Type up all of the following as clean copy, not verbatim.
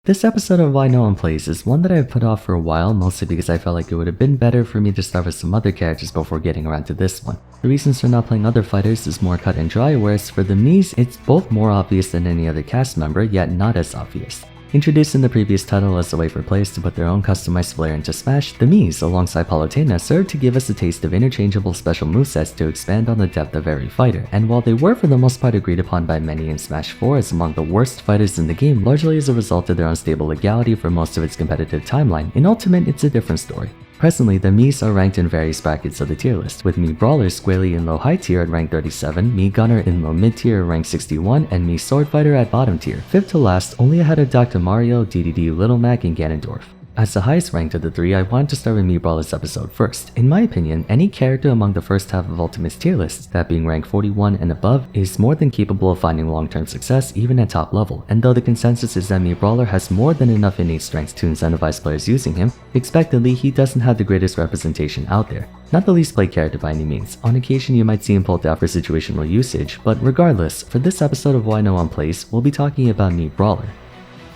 This episode of Why No One Plays is one that I've put off for a while, mostly because I felt like it would have been better for me to start with some other characters before getting around to this one. The reasons for not playing other fighters is more cut and dry, whereas for the Miis, it's both more obvious than any other cast member, yet not as obvious. Introduced in the previous title as a way for players to put their own customized flair into Smash, the Miis, alongside Palutena, served to give us a taste of interchangeable special movesets to expand on the depth of every fighter, and while they were for the most part agreed upon by many in Smash 4 as among the worst fighters in the game, largely as a result of their unstable legality for most of its competitive timeline, in Ultimate it's a different story. Presently, the Miis are ranked in various brackets of the tier list, with Mii Brawler squarely in low high tier at rank 37, Mii Gunner in low mid tier at rank 61, and Mii Sword Fighter at bottom tier, fifth to last, only ahead of Dr. Mario, DDD, Little Mac, and Ganondorf. As the highest ranked of the three, I wanted to start with Mii Brawler's episode first. In my opinion, any character among the first half of Ultimate's tier list, that being rank 41 and above, is more than capable of finding long-term success even at top level, and though the consensus is that Mii Brawler has more than enough innate strength to incentivize players using him, expectedly he doesn't have the greatest representation out there. Not the least played character by any means. On occasion you might see him pulled out for situational usage, but regardless, for this episode of Why No One Plays, we'll be talking about Mii Brawler.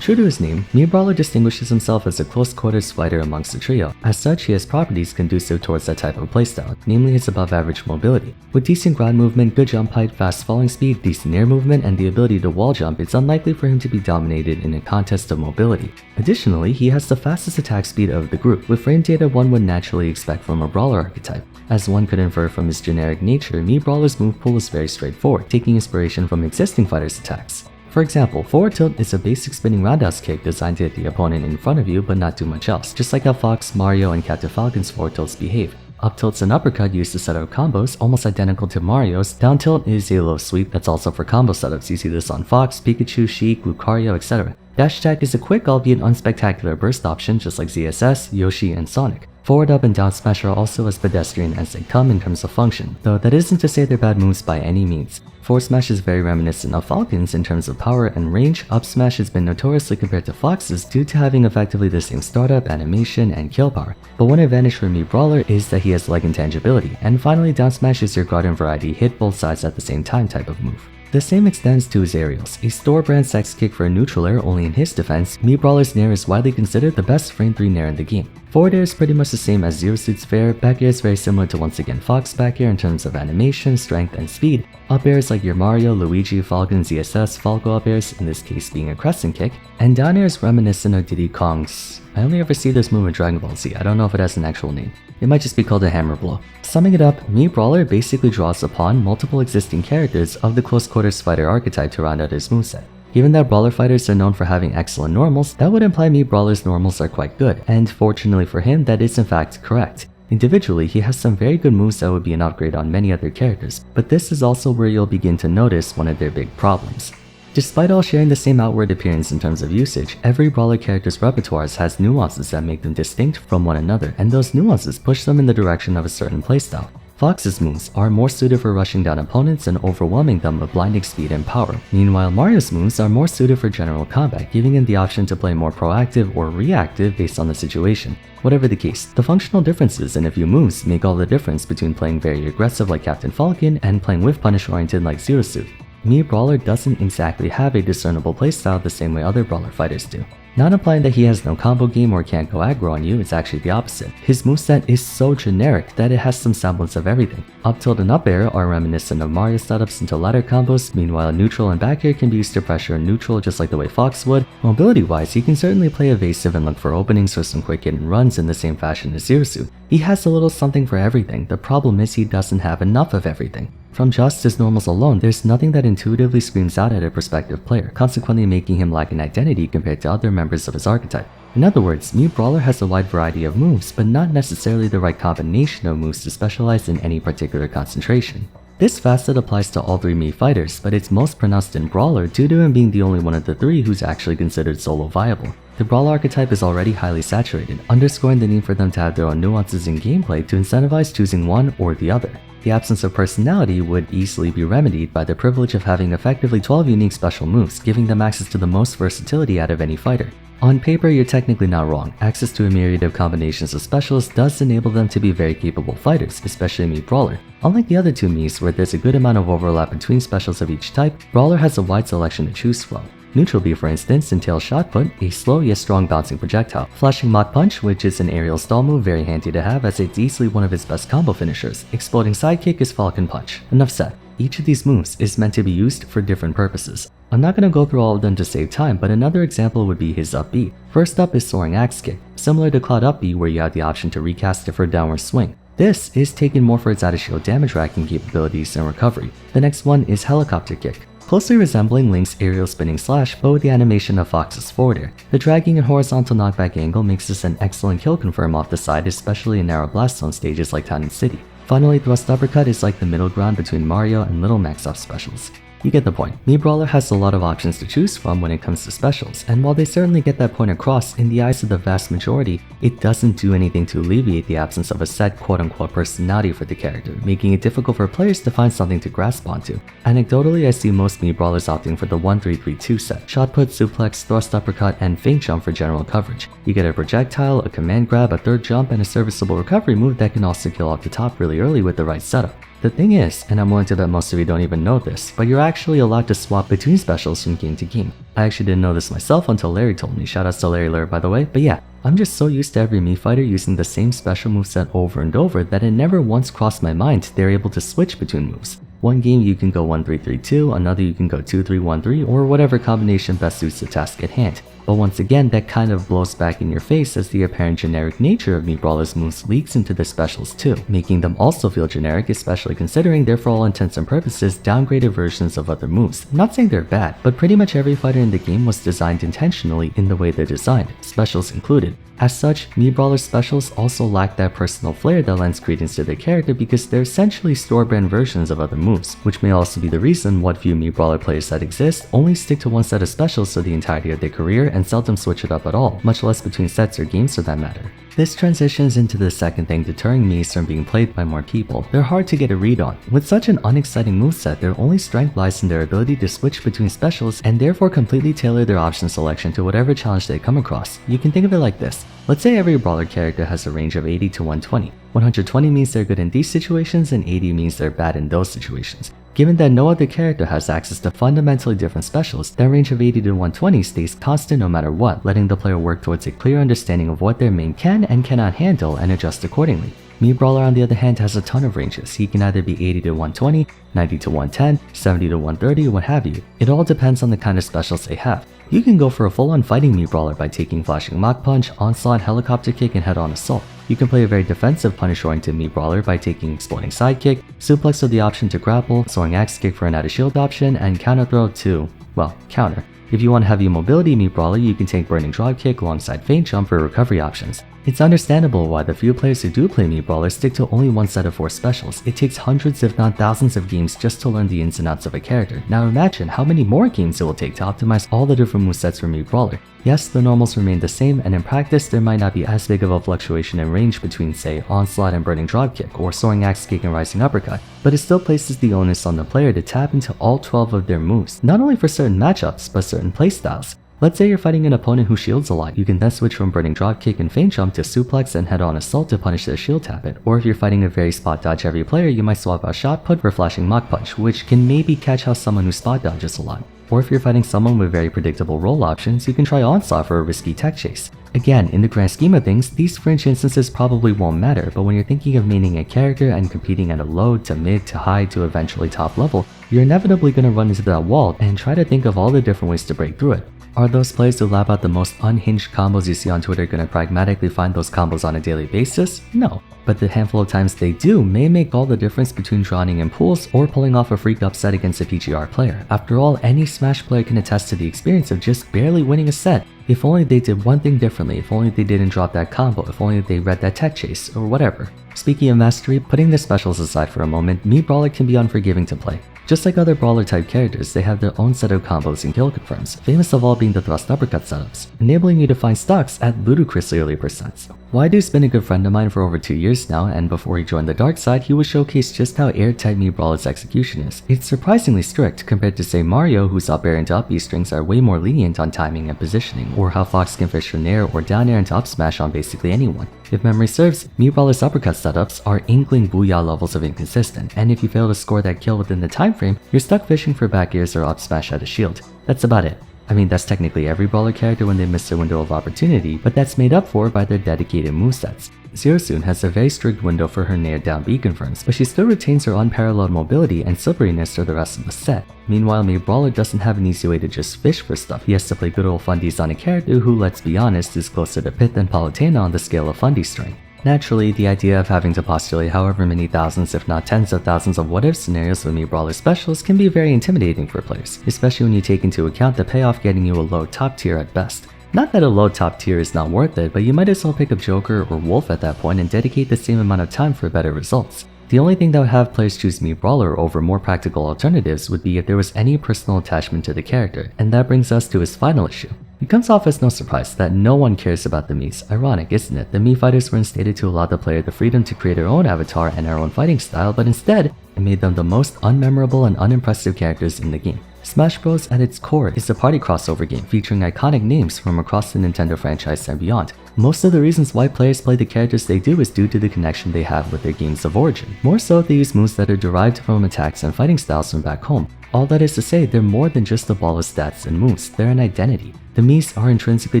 True to his name, Mii Brawler distinguishes himself as a close-quarters fighter amongst the trio. As such, he has properties conducive towards that type of playstyle, namely his above-average mobility. With decent ground movement, good jump height, fast falling speed, decent air movement, and the ability to wall jump, it's unlikely for him to be dominated in a contest of mobility. Additionally, he has the fastest attack speed of the group, with frame data one would naturally expect from a Brawler archetype. As one could infer from his generic nature, Mii Brawler's move pool is very straightforward, taking inspiration from existing fighters' attacks. For example, forward tilt is a basic spinning roundhouse kick designed to hit the opponent in front of you but not do much else, just like how Fox, Mario, and Captain Falcon's forward tilts behave. Up tilt's an uppercut used to set up combos, almost identical to Mario's. Down tilt is a low sweep that's also for combo setups. You see this on Fox, Pikachu, Sheik, Lucario, etc. Dash attack is a quick albeit unspectacular burst option just like ZSS, Yoshi, and Sonic. Forward up and down smash are also as pedestrian as they come in terms of function, though that isn't to say they're bad moves by any means. Forward smash is very reminiscent of Falcon's in terms of power and range. Up smash has been notoriously compared to Fox's due to having effectively the same startup, animation, and kill power. But one advantage for Mii Brawler is that he has leg intangibility. And finally, down smash is your garden variety hit both sides at the same time type of move. The same extends to his aerials. A store-brand sex kick for a neutral air only in his defense, Mii Brawler's nair is widely considered the best frame 3 nair in the game. Forward air is pretty much the same as Zero Suit's fair, back air is very similar to once again Fox back air in terms of animation, strength, and speed. Up air is like your Mario, Luigi, Falcon, ZSS, Falco up airs, in this case being a crescent kick, and down air is reminiscent of Diddy Kong's. I only ever see this move in Dragon Ball Z, I don't know if it has an actual name. It might just be called a hammer blow. Summing it up, Mii Brawler basically draws upon multiple existing characters of the close quarters fighter archetype to round out his moveset. Given that Brawler fighters are known for having excellent normals, that would imply Mii Brawler's normals are quite good, and fortunately for him, that is in fact correct. Individually, he has some very good moves that would be an upgrade on many other characters, but this is also where you'll begin to notice one of their big problems. Despite all sharing the same outward appearance in terms of usage, every Brawler character's repertoires has nuances that make them distinct from one another, and those nuances push them in the direction of a certain playstyle. Fox's moves are more suited for rushing down opponents and overwhelming them with blinding speed and power. Meanwhile, Mario's moves are more suited for general combat, giving him the option to play more proactive or reactive based on the situation. Whatever the case, the functional differences in a few moves make all the difference between playing very aggressive like Captain Falcon and playing whiff punish oriented like Zero Suit. Mii Brawler doesn't exactly have a discernible playstyle the same way other Brawler fighters do. Not implying that he has no combo game or can't go aggro on you, it's actually the opposite. His moveset is so generic that it has some semblance of everything. Up tilt and up air are reminiscent of Mario setups into ladder combos, meanwhile neutral and back air can be used to pressure a neutral just like the way Fox would. Mobility wise, he can certainly play evasive and look for openings for some quick hit and runs in the same fashion as Zero Suit. He has a little something for everything, the problem is he doesn't have enough of everything. From just his normals alone, there's nothing that intuitively screams out at a prospective player, consequently making him lack an identity compared to other members of his archetype. In other words, Mii Brawler has a wide variety of moves, but not necessarily the right combination of moves to specialize in any particular concentration. This facet applies to all three Mii fighters, but it's most pronounced in Brawler due to him being the only one of the three who's actually considered solo viable. The Brawler archetype is already highly saturated, underscoring the need for them to have their own nuances in gameplay to incentivize choosing one or the other. The absence of personality would easily be remedied by the privilege of having effectively 12 unique special moves, giving them access to the most versatility out of any fighter. On paper, you're technically not wrong. Access to a myriad of combinations of specials does enable them to be very capable fighters, especially Mii Brawler. Unlike the other two Miis, where there's a good amount of overlap between specials of each type, Brawler has a wide selection to choose from. Neutral B, for instance, entails shot put, a slow yet strong bouncing projectile. Flashing Mach punch, which is an aerial stall move very handy to have as it's easily one of its best combo finishers. Exploding sidekick is falcon punch. Enough said. Each of these moves is meant to be used for different purposes. I'm not going to go through all of them to save time, but another example would be his up B. First up is Soaring Axe Kick, similar to Cloud up B where you have the option to recast it for downward swing. This is taken more for its out of shield damage racking capabilities and recovery. The next one is Helicopter Kick, closely resembling Link's aerial spinning slash but with the animation of Fox's forward air. The dragging and horizontal knockback angle makes this an excellent kill confirm off the side, especially in narrow blast zone stages like Town and City. Finally, Thrust Uppercut is like the middle ground between Mario and Little Mac's up specials. You get the point. Mii Brawler has a lot of options to choose from when it comes to specials, and while they certainly get that point across, in the eyes of the vast majority, it doesn't do anything to alleviate the absence of a set quote-unquote personality for the character, making it difficult for players to find something to grasp onto. Anecdotally, I see most Mii Brawlers opting for the 1-3-3-2 set, shot put, suplex, thrust uppercut, and feint jump for general coverage. You get a projectile, a command grab, a third jump, and a serviceable recovery move that can also kill off the top really early with the right setup. The thing is, and I'm willing to bet most of you don't even know this, but you're actually allowed to swap between specials from game to game. I actually didn't know this myself until Larry told me, shoutouts to Larry by the way, but yeah, I'm just so used to every Mii fighter using the same special moveset over and over that it never once crossed my mind they're able to switch between moves. One game you can go 1-3-3-2, another you can go 2-3-1-3, or whatever combination best suits the task at hand. But once again, that kind of blows back in your face as the apparent generic nature of Mii Brawler's moves leaks into the specials too, making them also feel generic, especially considering they're for all intents and purposes downgraded versions of other moves. I'm not saying they're bad, but pretty much every fighter in the game was designed intentionally in the way they're designed, specials included. As such, Mii Brawler's specials also lack that personal flair that lends credence to their character because they're essentially store-brand versions of other moves, which may also be the reason what few Mii Brawler players that exist only stick to one set of specials for the entirety of their career and seldom switch it up at all, much less between sets or games for that matter. This transitions into the second thing deterring Miis from being played by more people. They're hard to get a read on. With such an unexciting moveset, their only strength lies in their ability to switch between specials and therefore completely tailor their option selection to whatever challenge they come across. You can think of it like this. Let's say every brawler character has a range of 80 to 120. 120 means they're good in these situations and 80 means they're bad in those situations. Given that no other character has access to fundamentally different specials, that range of 80 to 120 stays constant no matter what, letting the player work towards a clear understanding of what their main can and cannot handle and adjust accordingly. Mii Brawler on the other hand has a ton of ranges. He can either be 80 to 120, 90 to 110, 70 to 130, what have you. It all depends on the kind of specials they have. You can go for a full-on fighting Mii Brawler by taking Flashing Mach Punch, Onslaught, Helicopter Kick, and Head-On Assault. You can play a very defensive punish-oriented Mii Brawler by taking Exploding Sidekick, Suplex with the option to grapple, Soaring Axe Kick for an out-of-shield option, and Counter Throw to, well, counter. If you want heavy mobility Mii Brawler, you can take Burning Dropkick alongside Feint Jump for recovery options. It's understandable why the few players who do play Mii Brawler stick to only one set of 4 specials. It takes hundreds if not thousands of games just to learn the ins and outs of a character. Now imagine how many more games it will take to optimize all the different movesets for Mii Brawler. Yes, the normals remain the same, and in practice there might not be as big of a fluctuation in range between, say, Onslaught and Burning Dropkick, or Soaring Axe Kick and Rising Uppercut, but it still places the onus on the player to tap into all 12 of their moves, not only for certain matchups, but certain playstyles. Let's say you're fighting an opponent who shields a lot, you can then switch from Burning Dropkick and Feint Jump to Suplex and Head-On Assault to punish their shield tap it, or if you're fighting a very spot dodge heavy player, you might swap out Shot Put for Flashing Mach Punch, which can maybe catch out someone who spot dodges a lot. Or if you're fighting someone with very predictable roll options, you can try Onslaught for a risky tech chase. Again, in the grand scheme of things, these fringe instances probably won't matter, but when you're thinking of maining a character and competing at a low to mid to high to eventually top level, you're inevitably going to run into that wall and try to think of all the different ways to break through it. Are those players who lap out the most unhinged combos you see on Twitter going to pragmatically find those combos on a daily basis? No. But the handful of times they do may make all the difference between drowning in pools or pulling off a freak upset against a PGR player. After all, any Smash player can attest to the experience of just barely winning a set. If only they did one thing differently, if only they didn't drop that combo, if only they read that tech chase, or whatever. Speaking of mastery, putting the specials aside for a moment, Mii Brawler can be unforgiving to play. Just like other brawler type characters, they have their own set of combos and kill confirms, famous of all being the thrust uppercut setups, enabling you to find stocks at ludicrously early percents. Waidu's been a good friend of mine for over 2 years now, and before he joined the dark side, he would showcase just how airtight Mii Brawler's execution is. It's surprisingly strict compared to say Mario, whose up air into up B strings are way more lenient on timing and positioning, or how Fox can fish from air or down air into up smash on basically anyone. If memory serves, Mii Brawler's uppercut setups are inkling booyah levels of inconsistent, and if you fail to score that kill within the time frame, you're stuck fishing for back airs or up smash at a shield. That's about it. I mean, that's technically every brawler character when they miss their window of opportunity, but that's made up for by their dedicated movesets. Zerosoon has a very strict window for her nair down B confirms, but she still retains her unparalleled mobility and slipperiness for the rest of the set. Meanwhile, Mii Brawler doesn't have an easy way to just fish for stuff. He has to play good old fundies on a character who, let's be honest, is closer to Pith than Palutena on the scale of fundie strength. Naturally, the idea of having to postulate however many thousands if not tens of thousands of what-if scenarios with Mii Brawler specials can be very intimidating for players, especially when you take into account the payoff getting you a low top tier at best. Not that a low top tier is not worth it, but you might as well pick up Joker or Wolf at that point and dedicate the same amount of time for better results. The only thing that would have players choose Mii Brawler over more practical alternatives would be if there was any personal attachment to the character, and that brings us to his final issue. It comes off as no surprise that no one cares about the Miis. Ironic, isn't it? The Mii Fighters were instated to allow the player the freedom to create their own avatar and their own fighting style, but instead, it made them the most unmemorable and unimpressive characters in the game. Smash Bros. At its core is a party crossover game featuring iconic names from across the Nintendo franchise and beyond. Most of the reasons why players play the characters they do is due to the connection they have with their games of origin. More so, they use moves that are derived from attacks and fighting styles from back home. All that is to say, they're more than just a ball of stats and moves, they're an identity. The Miis are intrinsically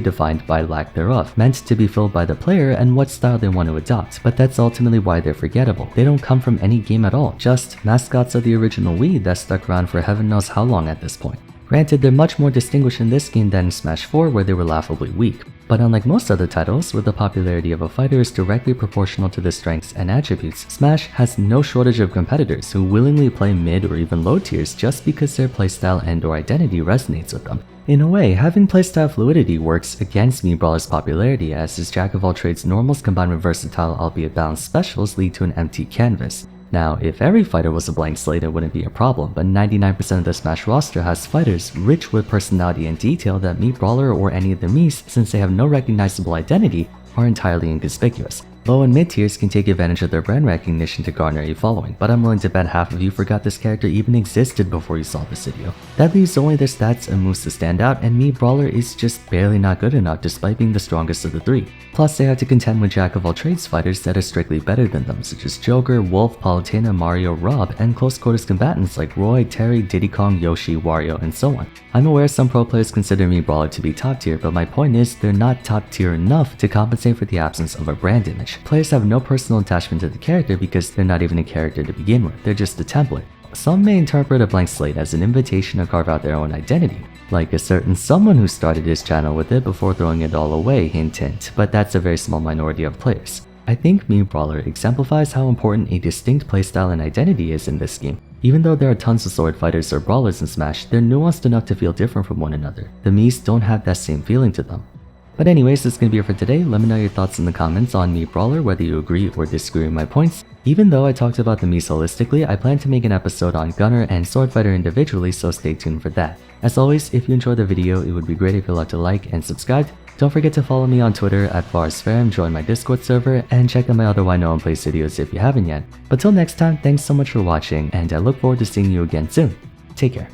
defined by lack thereof, meant to be filled by the player and what style they want to adopt, but that's ultimately why they're forgettable. They don't come from any game at all, just mascots of the original Wii that stuck around for heaven knows how long at this point. Granted, they're much more distinguished in this game than in Smash 4 where they were laughably weak. But unlike most other titles, where the popularity of a fighter is directly proportional to the strengths and attributes, Smash has no shortage of competitors who willingly play mid or even low tiers just because their playstyle and/or identity resonates with them. In a way, having playstyle fluidity works against Mii Brawler's popularity, as his jack-of-all-trades normals combined with versatile albeit balanced specials lead to an empty canvas. Now, if every fighter was a blank slate, it wouldn't be a problem, but 99% of the Smash roster has fighters rich with personality and detail that Mii Brawler or any of the Miis, since they have no recognizable identity, are entirely inconspicuous. Low and mid tiers can take advantage of their brand recognition to garner a following, but I'm willing to bet half of you forgot this character even existed before you saw this video. That leaves only their stats and moves to stand out, and Mii Brawler is just barely not good enough despite being the strongest of the three. Plus, they have to contend with jack-of-all-trades fighters that are strictly better than them, such as Joker, Wolf, Palutena, Mario, Rob, and close-quarters combatants like Roy, Terry, Diddy Kong, Yoshi, Wario, and so on. I'm aware some pro players consider Mii Brawler to be top tier, but my point is they're not top tier enough to compensate for the absence of a brand image. Players have no personal attachment to the character because they're not even a character to begin with, they're just a template. Some may interpret a blank slate as an invitation to carve out their own identity, like a certain someone who started his channel with it before throwing it all away, hint hint, but that's a very small minority of players. I think Mii Brawler exemplifies how important a distinct playstyle and identity is in this game. Even though there are tons of sword fighters or brawlers in Smash, they're nuanced enough to feel different from one another. The Miis don't have that same feeling to them. But anyways, that's gonna be it for today. Let me know your thoughts in the comments on Mii Brawler, whether you agree or disagree with my points. Even though I talked about the Miis holistically, I plan to make an episode on Gunner and Sword Fighter individually, so stay tuned for that. As always, if you enjoyed the video, it would be great if you left a like and subscribe. Don't forget to follow me on Twitter at Vars, join my Discord server, and check out my other Why No One Plays videos if you haven't yet. But till next time, thanks so much for watching, and I look forward to seeing you again soon. Take care.